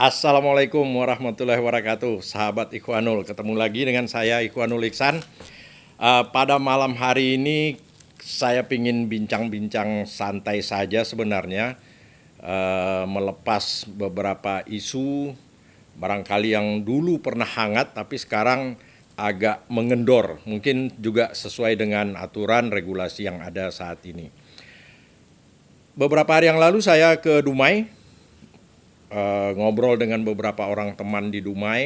Assalamualaikum warahmatullahi wabarakatuh, sahabat Ikhwanul. Ketemu lagi dengan saya Ikhwanul Iksan. Pada malam hari ini saya ingin bincang-bincang santai saja sebenarnya, melepas beberapa isu barangkali yang dulu pernah hangat tapi sekarang agak mengendor. Mungkin juga sesuai dengan aturan regulasi yang ada saat ini. Beberapa hari yang lalu saya ke Dumai, ngobrol dengan beberapa orang teman di Dumai,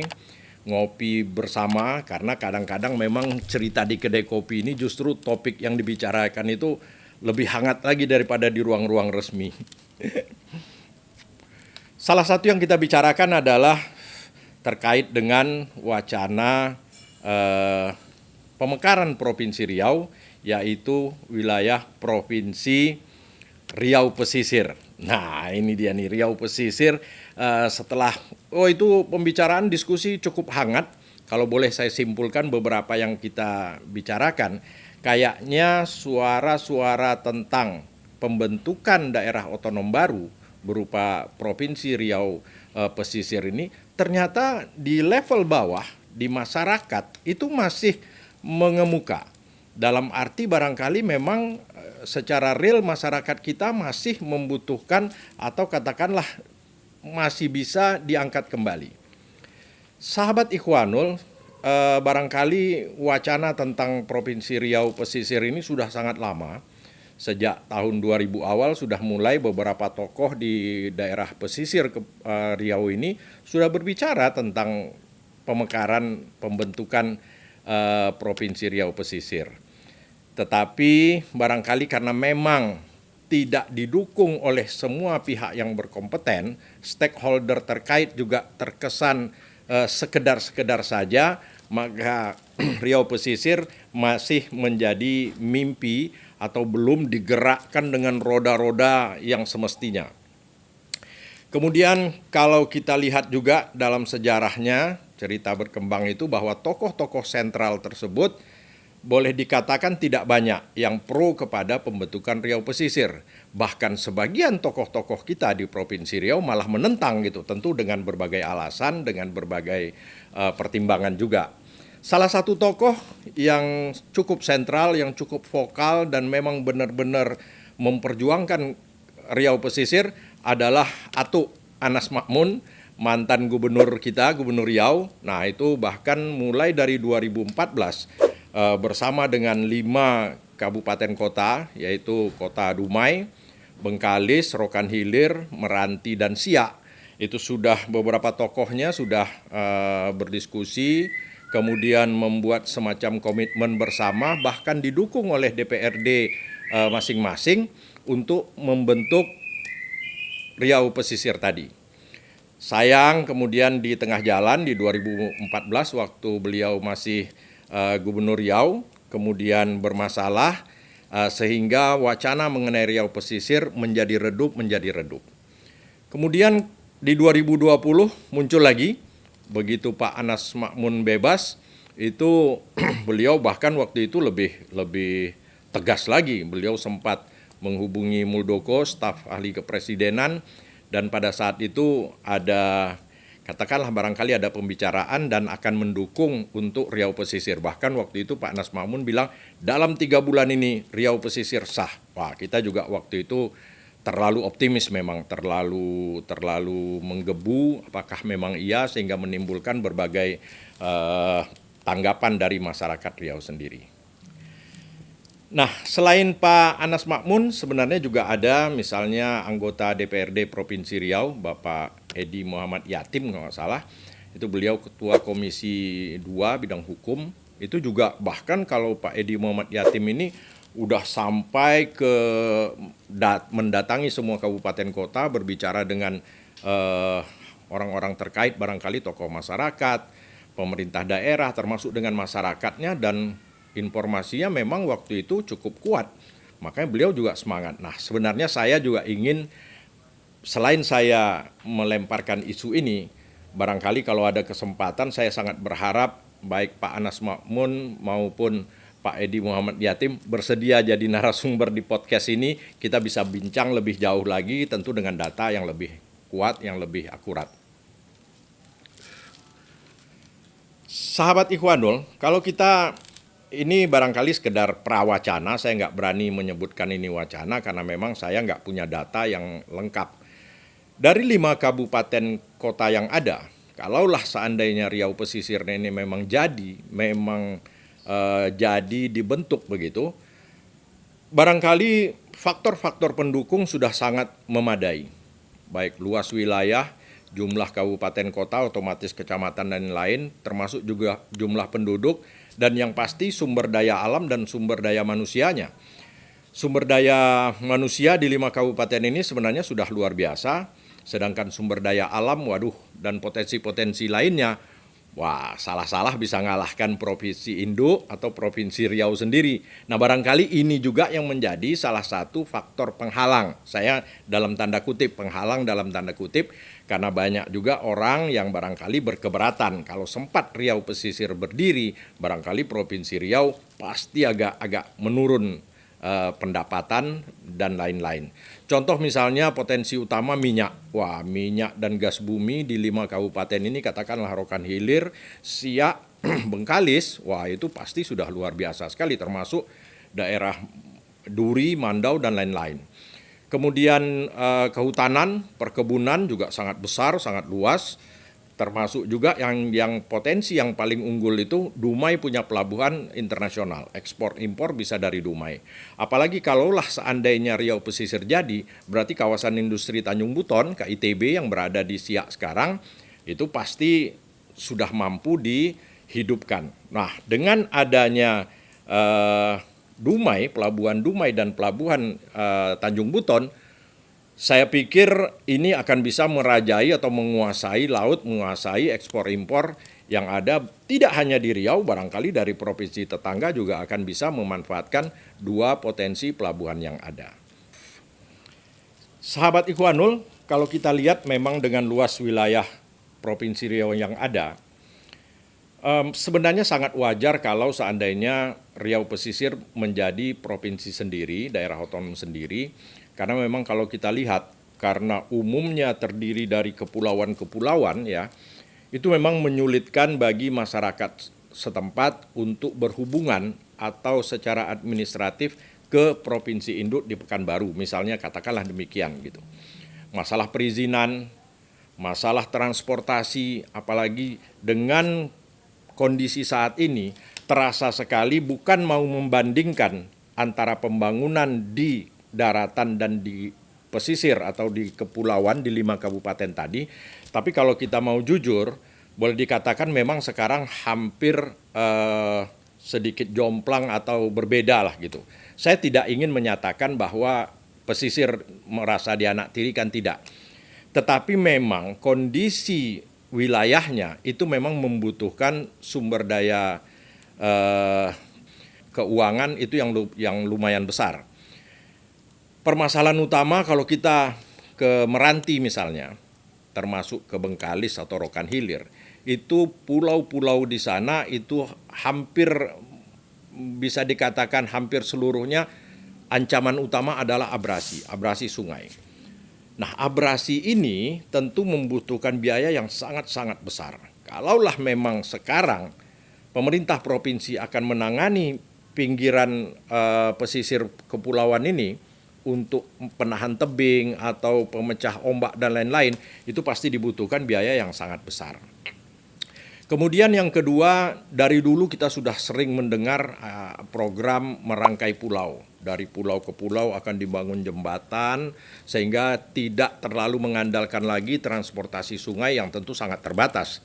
ngopi bersama, karena kadang-kadang memang cerita di kedai kopi ini justru topik yang dibicarakan itu lebih hangat lagi daripada di ruang-ruang resmi. Salah satu yang kita bicarakan adalah terkait dengan wacana pemekaran Provinsi Riau, yaitu wilayah Provinsi Riau Pesisir. Nah, ini dia nih, Riau Pesisir. Setelah itu pembicaraan diskusi cukup hangat. Kalau boleh saya simpulkan beberapa yang kita bicarakan, kayaknya suara-suara tentang pembentukan daerah otonom baru berupa Provinsi Riau Pesisir ini ternyata di level bawah, di masyarakat itu masih mengemuka. Dalam arti barangkali memang secara real masyarakat kita masih membutuhkan atau katakanlah masih bisa diangkat kembali. Sahabat Ikhwanul, barangkali wacana tentang Provinsi Riau Pesisir ini sudah sangat lama. Sejak tahun 2000 awal sudah mulai beberapa tokoh di daerah pesisir Riau ini sudah berbicara tentang pemekaran pembentukan Provinsi Riau Pesisir. Tetapi barangkali karena memang tidak didukung oleh semua pihak yang berkompeten, stakeholder terkait juga terkesan sekedar-sekedar saja, maka Riau Pesisir masih menjadi mimpi atau belum digerakkan dengan roda-roda yang semestinya. Kemudian kalau kita lihat juga dalam sejarahnya, cerita berkembang itu bahwa tokoh-tokoh sentral tersebut boleh dikatakan tidak banyak yang pro kepada pembentukan Riau Pesisir. Bahkan sebagian tokoh-tokoh kita di Provinsi Riau malah menentang gitu, tentu dengan berbagai alasan, dengan berbagai pertimbangan juga. Salah satu tokoh yang cukup sentral, yang cukup vokal dan memang benar-benar memperjuangkan Riau Pesisir adalah Atuk Anas Makmun, mantan gubernur kita, Gubernur Riau. Nah, itu bahkan mulai dari 2014 bersama dengan 5 kabupaten kota, yaitu Kota Dumai, Bengkalis, Rokan Hilir, Meranti, dan Siak. Itu sudah beberapa tokohnya sudah berdiskusi, kemudian membuat semacam komitmen bersama, bahkan didukung oleh DPRD masing-masing untuk membentuk Riau Pesisir tadi. Sayang kemudian di tengah jalan di 2014 waktu beliau masih Gubernur Riau kemudian bermasalah sehingga wacana mengenai Riau Pesisir menjadi redup. Kemudian di 2020 muncul lagi, begitu Pak Anas Makmun bebas, itu beliau bahkan waktu itu lebih tegas lagi. Beliau sempat menghubungi Muldoko, staf ahli kepresidenan, dan pada saat itu ada, katakanlah barangkali ada pembicaraan dan akan mendukung untuk Riau Pesisir. Bahkan waktu itu Pak Anas Makmun bilang dalam 3 bulan ini Riau Pesisir sah. Wah, kita juga waktu itu terlalu optimis, memang terlalu menggebu, apakah memang iya, sehingga menimbulkan berbagai tanggapan dari masyarakat Riau sendiri. Nah, selain Pak Anas Makmun, sebenarnya juga ada misalnya anggota DPRD Provinsi Riau, Bapak Edi Muhammad Yatim kalau nggak salah, itu beliau Ketua Komisi 2 bidang hukum, itu juga bahkan kalau Pak Edi Muhammad Yatim ini udah sampai ke mendatangi semua kabupaten kota, berbicara dengan orang-orang terkait, barangkali tokoh masyarakat, pemerintah daerah, termasuk dengan masyarakatnya, dan informasinya memang waktu itu cukup kuat. Makanya beliau juga semangat. Nah, sebenarnya saya juga ingin, selain saya melemparkan isu ini, barangkali kalau ada kesempatan saya sangat berharap baik Pak Anas Makmun maupun Pak Edi Muhammad Yatim bersedia jadi narasumber di podcast ini, kita bisa bincang lebih jauh lagi tentu dengan data yang lebih kuat, yang lebih akurat. Sahabat Ikhwanul, kalau kita ini barangkali sekedar prawacana, saya nggak berani menyebutkan ini wacana karena memang saya nggak punya data yang lengkap. Dari 5 kabupaten kota yang ada, kalaulah seandainya Riau Pesisir ini jadi dibentuk begitu, barangkali faktor-faktor pendukung sudah sangat memadai. Baik luas wilayah, jumlah kabupaten kota, otomatis kecamatan dan lain, termasuk juga jumlah penduduk, dan yang pasti sumber daya alam dan sumber daya manusianya. Sumber daya manusia di 5 kabupaten ini sebenarnya sudah luar biasa, sedangkan sumber daya alam, waduh, dan potensi-potensi lainnya, wah, salah-salah bisa ngalahkan Provinsi Induk atau Provinsi Riau sendiri. Nah, barangkali ini juga yang menjadi salah satu faktor penghalang. Saya dalam tanda kutip, penghalang dalam tanda kutip, karena banyak juga orang yang barangkali berkeberatan. Kalau sempat Riau Pesisir berdiri, barangkali Provinsi Riau pasti agak menurun pendapatan dan lain-lain. Contoh misalnya potensi utama minyak. Wah, minyak dan gas bumi di 5 kabupaten ini katakanlah Rokan Hilir, Siak, Bengkalis, wah itu pasti sudah luar biasa sekali termasuk daerah Duri, Mandau dan lain-lain. Kemudian kehutanan, perkebunan juga sangat besar, sangat luas. Termasuk juga yang potensi yang paling unggul itu Dumai punya pelabuhan internasional, ekspor impor bisa dari Dumai. Apalagi kalaulah seandainya Riau Pesisir jadi, berarti kawasan industri Tanjung Buton, KITB yang berada di Siak sekarang, itu pasti sudah mampu dihidupkan. Nah, dengan adanya Dumai, pelabuhan Dumai dan pelabuhan Tanjung Buton, saya pikir ini akan bisa merajai atau menguasai laut, menguasai ekspor impor yang ada tidak hanya di Riau, barangkali dari provinsi tetangga juga akan bisa memanfaatkan 2 potensi pelabuhan yang ada. Sahabat Ikhwanul, kalau kita lihat memang dengan luas wilayah Provinsi Riau yang ada, sebenarnya sangat wajar kalau seandainya Riau Pesisir menjadi provinsi sendiri, daerah otonom sendiri, karena memang kalau kita lihat, karena umumnya terdiri dari kepulauan-kepulauan ya, itu memang menyulitkan bagi masyarakat setempat untuk berhubungan atau secara administratif ke Provinsi Induk di Pekanbaru, misalnya katakanlah demikian gitu. Masalah perizinan, masalah transportasi, apalagi dengan kondisi saat ini, terasa sekali bukan mau membandingkan antara pembangunan di daratan dan di pesisir atau di kepulauan di 5 kabupaten tadi, tapi kalau kita mau jujur, boleh dikatakan memang sekarang hampir sedikit jomplang atau berbeda lah gitu. Saya tidak ingin menyatakan bahwa pesisir merasa dianaktirikan, tidak. Tetapi memang kondisi wilayahnya itu memang membutuhkan sumber daya keuangan itu yang lumayan besar. Permasalahan utama kalau kita ke Meranti misalnya, termasuk ke Bengkalis atau Rokan Hilir, itu pulau-pulau di sana itu hampir bisa dikatakan hampir seluruhnya ancaman utama adalah abrasi sungai. Nah, abrasi ini tentu membutuhkan biaya yang sangat-sangat besar. Kalaulah memang sekarang pemerintah provinsi akan menangani pinggiran pesisir kepulauan ini untuk penahan tebing atau pemecah ombak dan lain-lain, itu pasti dibutuhkan biaya yang sangat besar. Kemudian yang kedua, dari dulu kita sudah sering mendengar program merangkai pulau. Dari pulau ke pulau akan dibangun jembatan, sehingga tidak terlalu mengandalkan lagi transportasi sungai yang tentu sangat terbatas.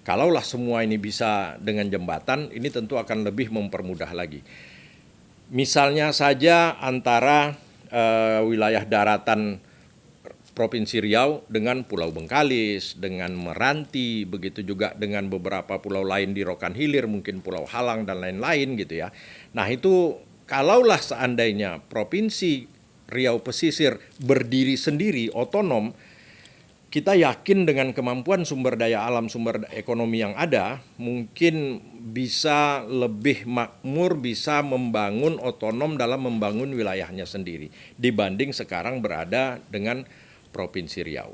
Kalaulah semua ini bisa dengan jembatan, ini tentu akan lebih mempermudah lagi. Misalnya saja antara wilayah daratan Provinsi Riau dengan Pulau Bengkalis, dengan Meranti, begitu juga dengan beberapa pulau lain di Rokan Hilir, mungkin Pulau Halang dan lain-lain gitu ya. Nah itu kalaulah seandainya Provinsi Riau Pesisir berdiri sendiri, otonom, kita yakin dengan kemampuan sumber daya alam, sumber ekonomi yang ada, mungkin bisa lebih makmur, bisa membangun otonom dalam membangun wilayahnya sendiri, dibanding sekarang berada dengan Provinsi Riau.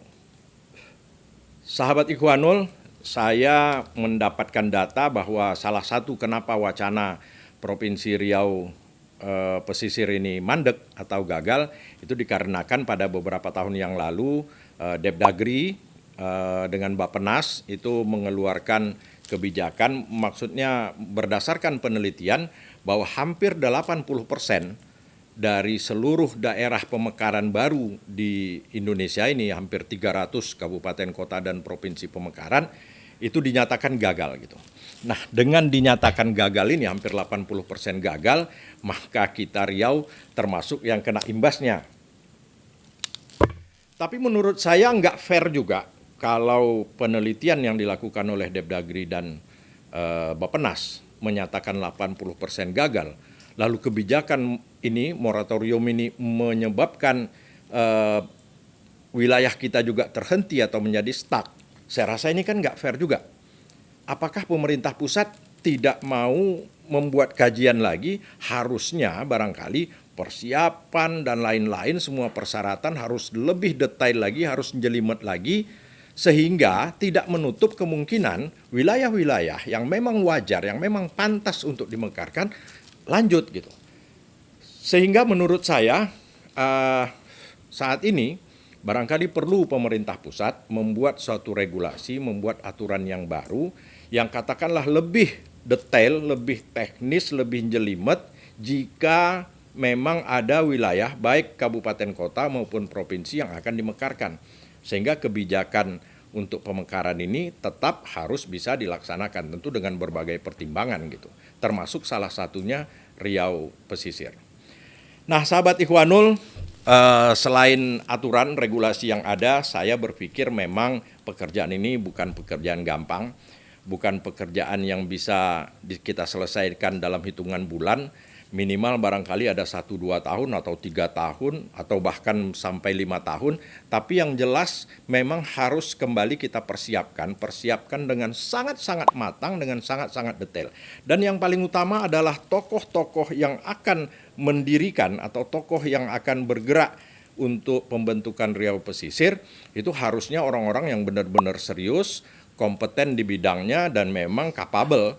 Sahabat Ikhwanul, saya mendapatkan data bahwa salah satu kenapa wacana Provinsi Riau pesisir ini mandek atau gagal itu dikarenakan pada beberapa tahun yang lalu Depdagri dengan Bappenas itu mengeluarkan kebijakan, maksudnya berdasarkan penelitian bahwa hampir 80% dari seluruh daerah pemekaran baru di Indonesia ini, hampir 300 kabupaten kota dan provinsi pemekaran, itu dinyatakan gagal gitu. Nah, dengan dinyatakan gagal ini, hampir 80% gagal, maka kita Riau termasuk yang kena imbasnya. Tapi menurut saya nggak fair juga kalau penelitian yang dilakukan oleh Depdagri dan Bappenas menyatakan 80% gagal, lalu kebijakan ini, moratorium ini menyebabkan wilayah kita juga terhenti atau menjadi stuck. Saya rasa ini kan nggak fair juga. Apakah pemerintah pusat tidak mau membuat kajian lagi? Harusnya barangkali persiapan dan lain-lain, semua persyaratan harus lebih detail lagi, harus jelimet lagi, sehingga tidak menutup kemungkinan wilayah-wilayah yang memang wajar, yang memang pantas untuk dimekarkan, lanjut gitu. Sehingga menurut saya saat ini barangkali perlu pemerintah pusat membuat suatu regulasi, membuat aturan yang baru yang katakanlah lebih detail, lebih teknis, lebih jelimet jika memang ada wilayah baik kabupaten kota maupun provinsi yang akan dimekarkan. Sehingga kebijakan untuk pemekaran ini tetap harus bisa dilaksanakan, tentu dengan berbagai pertimbangan gitu. Termasuk salah satunya Riau pesisir. Nah, sahabat Ikhwanul, selain aturan regulasi yang ada, saya berpikir memang pekerjaan ini bukan pekerjaan gampang, bukan pekerjaan yang bisa kita selesaikan dalam hitungan bulan, minimal barangkali ada 1-2 tahun atau 3 tahun atau bahkan sampai 5 tahun, tapi yang jelas memang harus kembali kita persiapkan dengan sangat-sangat matang, dengan sangat-sangat detail. Dan yang paling utama adalah tokoh-tokoh yang akan mendirikan atau tokoh yang akan bergerak untuk pembentukan Riau Pesisir, itu harusnya orang-orang yang benar-benar serius, kompeten di bidangnya dan memang capable.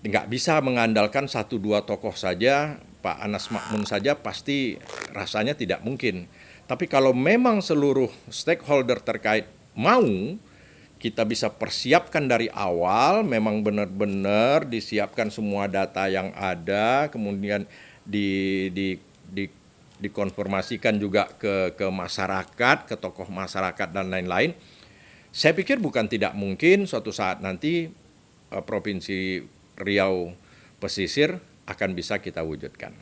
Nggak bisa mengandalkan 1-2 tokoh saja, Pak Anas Makmun saja pasti rasanya tidak mungkin. Tapi kalau memang seluruh stakeholder terkait mau, kita bisa persiapkan dari awal, memang benar-benar disiapkan semua data yang ada, kemudian dikonfirmasikan juga ke masyarakat, ke tokoh masyarakat dan lain-lain. Saya pikir bukan tidak mungkin suatu saat nanti Provinsi Riau Pesisir akan bisa kita wujudkan.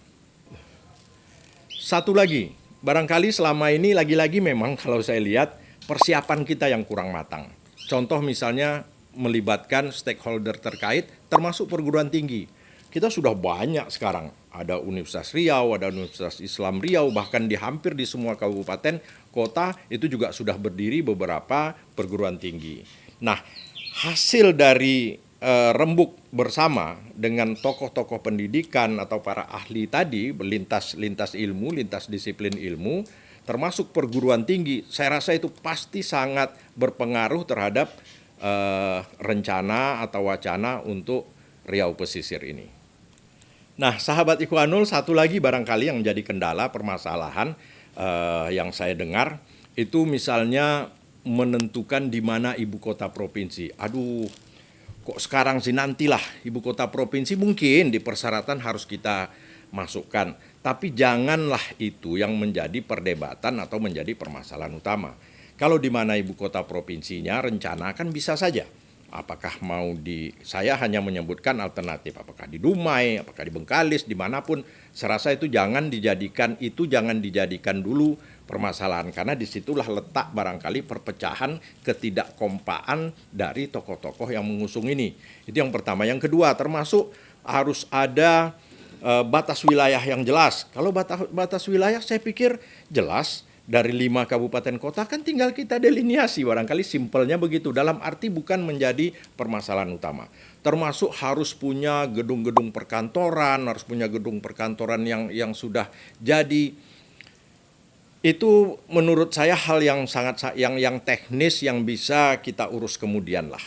Satu lagi, barangkali selama ini lagi-lagi memang kalau saya lihat persiapan kita yang kurang matang. Contoh misalnya melibatkan stakeholder terkait termasuk perguruan tinggi. Kita sudah banyak sekarang, ada Universitas Riau, ada Universitas Islam Riau, bahkan hampir di semua kabupaten kota itu juga sudah berdiri beberapa perguruan tinggi. Nah, hasil dari rembuk bersama dengan tokoh-tokoh pendidikan atau para ahli tadi, lintas ilmu, lintas disiplin ilmu, termasuk perguruan tinggi, saya rasa itu pasti sangat berpengaruh terhadap rencana atau wacana untuk Riau Pesisir ini. Nah, sahabat Ikhwanul, satu lagi barangkali yang menjadi kendala permasalahan yang saya dengar, itu misalnya menentukan di mana ibu kota provinsi. Aduh, kok sekarang sih, nantilah ibu kota provinsi, mungkin di persyaratan harus kita masukkan. Tapi janganlah itu yang menjadi perdebatan atau menjadi permasalahan utama. Kalau di mana ibu kota provinsinya, rencana kan bisa saja. Apakah mau saya hanya menyebutkan alternatif, apakah di Dumai, apakah di Bengkalis, dimanapun. Saya rasa itu jangan dijadikan dulu permasalahan, karena disitulah letak barangkali perpecahan, ketidakkompaan dari tokoh-tokoh yang mengusung ini. Itu yang pertama. Yang kedua, termasuk harus ada batas wilayah yang jelas. Kalau batas wilayah saya pikir jelas. Dari 5 kabupaten kota kan tinggal kita delineasi, barangkali simpelnya begitu. Dalam arti bukan menjadi permasalahan utama. Termasuk harus punya gedung-gedung perkantoran, harus punya gedung perkantoran yang sudah jadi. Itu menurut saya hal yang sangat yang teknis yang bisa kita urus kemudian lah.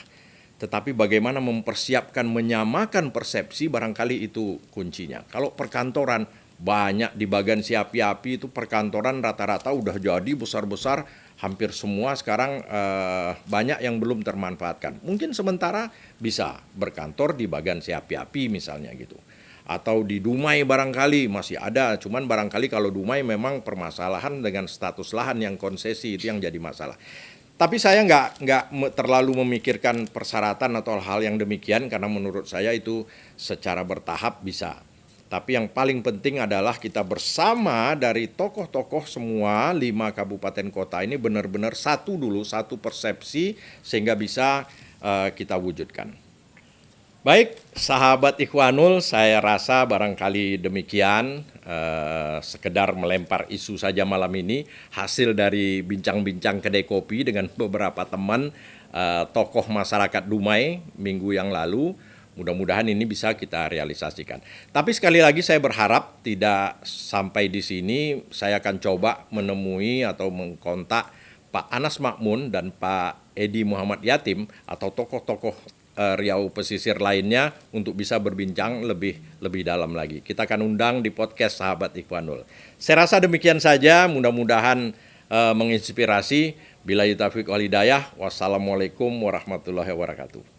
tetapi bagaimana mempersiapkan, menyamakan persepsi barangkali itu kuncinya. Kalau perkantoran banyak di bagan si api-api itu perkantoran rata-rata udah jadi besar-besar, hampir semua sekarang banyak yang belum termanfaatkan. Mungkin sementara bisa berkantor di bagan si api-api misalnya gitu. Atau di Dumai barangkali masih ada, cuman barangkali kalau Dumai memang permasalahan dengan status lahan yang konsesi itu yang jadi masalah. Tapi saya nggak terlalu memikirkan persyaratan atau hal yang demikian karena menurut saya itu secara bertahap bisa. Tapi yang paling penting adalah kita bersama dari tokoh-tokoh semua 5 kabupaten kota ini benar-benar satu dulu, satu persepsi sehingga bisa kita wujudkan. Baik, sahabat Ikhwanul, saya rasa barangkali demikian, sekedar melempar isu saja malam ini, hasil dari bincang-bincang kedai kopi dengan beberapa teman tokoh masyarakat Dumai minggu yang lalu. Mudah-mudahan ini bisa kita realisasikan. Tapi sekali lagi saya berharap tidak sampai di sini, saya akan coba menemui atau mengkontak Pak Anas Makmun dan Pak Edi Muhammad Yatim atau tokoh-tokoh Riau Pesisir lainnya untuk bisa berbincang lebih dalam lagi. Kita akan undang di podcast Sahabat Ikhwanul. Saya rasa demikian saja, mudah-mudahan menginspirasi. Billahi taufiq wal hidayah. Wassalamualaikum warahmatullahi wabarakatuh.